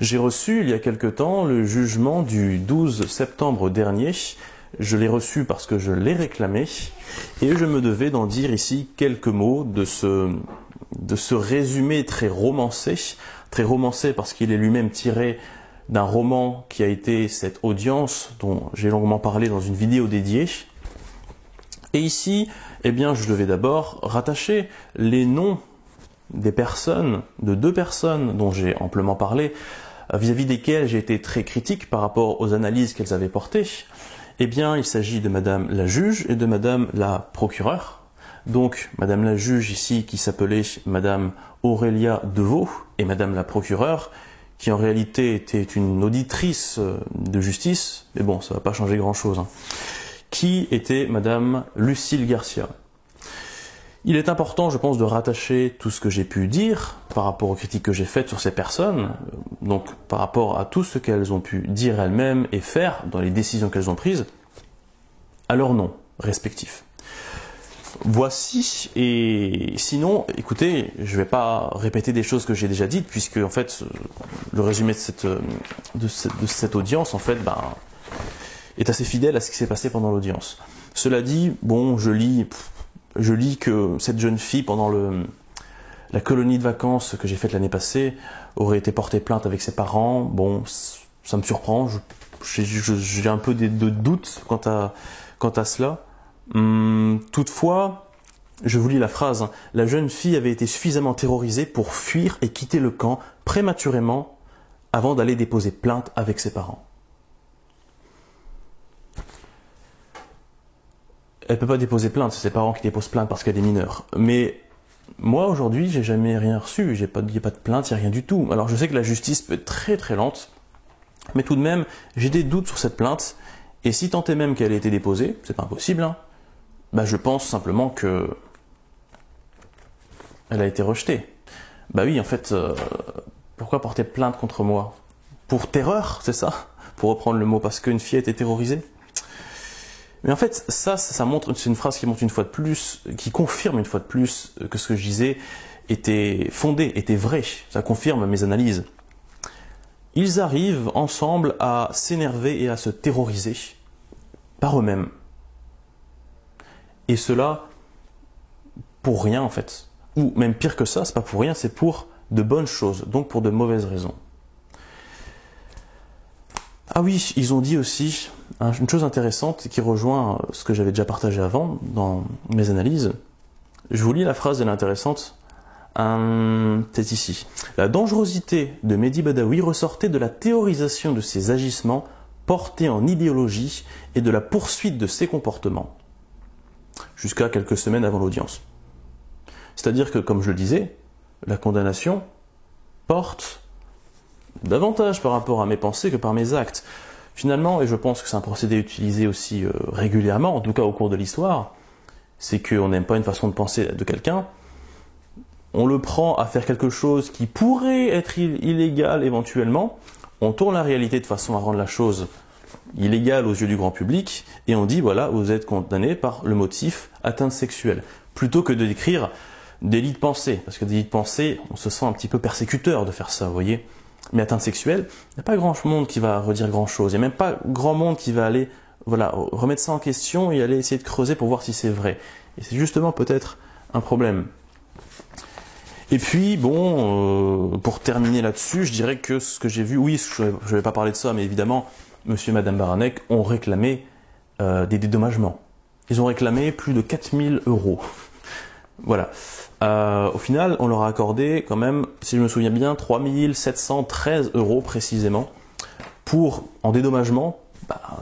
J'ai reçu il y a quelque temps le jugement du 12 septembre dernier. Je l'ai reçu parce que je l'ai réclamé et je me devais d'en dire ici quelques mots de ce résumé très romancé parce qu'il est lui-même tiré d'un roman qui a été cette audience dont j'ai longuement parlé dans une vidéo dédiée. Et ici, eh bien, je devais d'abord rattacher les noms des personnes, de deux personnes dont j'ai amplement parlé, vis-à-vis desquelles j'ai été très critique par rapport aux analyses qu'elles avaient portées. Eh bien, il s'agit de Madame la juge et de Madame la procureure. Donc, Madame la juge ici qui s'appelait Madame Aurélia Deveau et Madame la procureure qui en réalité était une auditrice de justice, mais bon, ça va pas changer grand-chose, hein, qui était Madame Lucille Garcia. Il est important, je pense, de rattacher tout ce que j'ai pu dire par rapport aux critiques que j'ai faites sur ces personnes, donc par rapport à tout ce qu'elles ont pu dire elles-mêmes et faire dans les décisions qu'elles ont prises, à leurs noms respectifs. Voici, et sinon, écoutez, je ne vais pas répéter des choses que j'ai déjà dites, puisque en fait, le résumé de cette audience, en fait, est assez fidèle à ce qui s'est passé pendant l'audience. Cela dit, bon, je lis que cette jeune fille, pendant la colonie de vacances que j'ai faite l'année passée, aurait été portée plainte avec ses parents. Bon, ça me surprend, j'ai un peu de doutes quant à cela. Toutefois, je vous lis la phrase, hein. La jeune fille avait été suffisamment terrorisée pour fuir et quitter le camp prématurément avant d'aller déposer plainte avec ses parents. Elle ne peut pas déposer plainte, c'est ses parents qui déposent plainte parce qu'elle est mineure. Mais moi, aujourd'hui, j'ai jamais rien reçu, il n'y a pas de plainte, il n'y a rien du tout. Alors je sais que la justice peut être très très lente, mais tout de même, j'ai des doutes sur cette plainte, et si tant est même qu'elle ait été déposée, c'est pas impossible, hein, je pense simplement que elle a été rejetée. Oui, en fait, pourquoi porter plainte contre moi? Pour terreur, c'est ça? Pour reprendre le mot, parce qu'une fille a été terrorisée? Mais en fait, ça montre, c'est une phrase qui montre une fois de plus, qui confirme une fois de plus que ce que je disais était fondé, était vrai. Ça confirme mes analyses. Ils arrivent ensemble à s'énerver et à se terroriser par eux-mêmes. Et cela pour rien en fait. Ou même pire que ça, c'est pas pour rien, c'est pour de bonnes choses, donc pour de mauvaises raisons. Ah oui, ils ont dit aussi une chose intéressante qui rejoint ce que j'avais déjà partagé avant dans mes analyses. Je vous lis la phrase, elle est intéressante. C'est ici. La dangerosité de Mehdi Badaoui ressortait de la théorisation de ses agissements portés en idéologie et de la poursuite de ses comportements, jusqu'à quelques semaines avant l'audience. C'est-à-dire que, comme je le disais, la condamnation porte davantage par rapport à mes pensées que par mes actes. Finalement, et je pense que c'est un procédé utilisé aussi régulièrement, en tout cas au cours de l'histoire, c'est qu'on n'aime pas une façon de penser de quelqu'un, on le prend à faire quelque chose qui pourrait être illégal éventuellement, on tourne la réalité de façon à rendre la chose illégale aux yeux du grand public, et on dit voilà, vous êtes condamné par le motif atteinte sexuelle, plutôt que de décrire délit de pensée, parce que délit de pensée, on se sent un petit peu persécuteur de faire ça, vous voyez. Mais atteinte sexuelle, il n'y a pas grand monde qui va redire grand chose, il n'y a même pas grand monde qui va aller remettre ça en question et aller essayer de creuser pour voir si c'est vrai. Et c'est justement peut-être un problème. Et puis, bon, pour terminer là-dessus, je dirais que ce que j'ai vu, oui, je ne vais pas parler de ça, mais évidemment, monsieur et madame Baranek ont réclamé des dédommagements. Ils ont réclamé plus de 4000 €. Voilà. Au final, on leur a accordé quand même, si je me souviens bien, 3713 € précisément en dédommagement,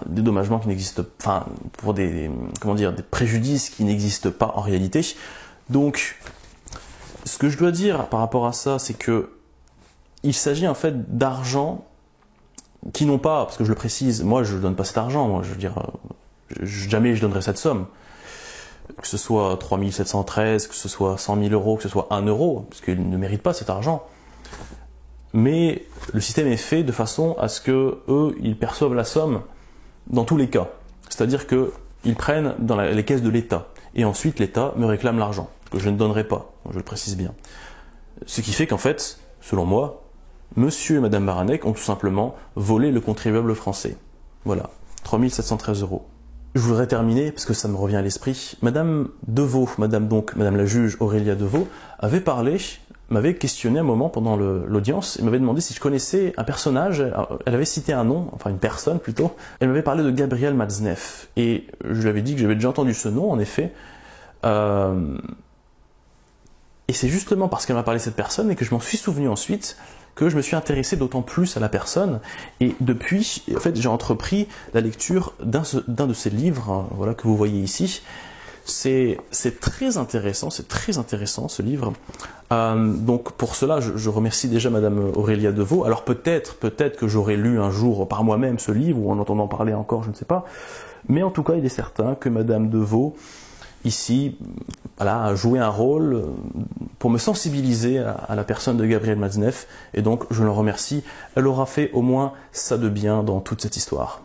dédommagement qui n'existe pas, pour des préjudices qui n'existent pas en réalité. Donc, ce que je dois dire par rapport à ça, c'est que il s'agit en fait d'argent qui n'ont pas, parce que je le précise, moi je ne donne pas cet argent, moi je veux dire, jamais je donnerai cette somme. Que ce soit 3713, que ce soit 100 000 €, que ce soit 1 €, parce qu'ils ne méritent pas cet argent. Mais le système est fait de façon à ce que eux, ils perçoivent la somme dans tous les cas. C'est-à-dire qu'ils prennent dans les caisses de l'État. Et ensuite, l'État me réclame l'argent, que je ne donnerai pas, je le précise bien. Ce qui fait qu'en fait, selon moi, Monsieur et Madame Baranek ont tout simplement volé le contribuable français. Voilà, 3713 €. Je voudrais terminer, parce que ça me revient à l'esprit, Madame Deveau, Madame la juge Aurélia Deveau, m'avait questionné un moment pendant l'audience, et m'avait demandé si je connaissais un personnage, elle avait cité un nom, enfin une personne plutôt, elle m'avait parlé de Gabriel Matzneff, et je lui avais dit que j'avais déjà entendu ce nom, en effet, et c'est justement parce qu'elle m'a parlé de cette personne, et que je m'en suis souvenu ensuite, que je me suis intéressé d'autant plus à la personne, et depuis, en fait, j'ai entrepris la lecture d'un de ses livres, hein, voilà, que vous voyez ici. C'est très intéressant ce livre. Donc pour cela, je remercie déjà Madame Aurélia Deveau. Alors peut-être que j'aurais lu un jour par moi-même ce livre, ou en entendant parler encore, je ne sais pas. Mais en tout cas, il est certain que Madame Deveau, ici, voilà, a joué un rôle pour me sensibiliser à la personne de Gabriel Matzneff, et donc je le remercie. Elle aura fait au moins ça de bien dans toute cette histoire.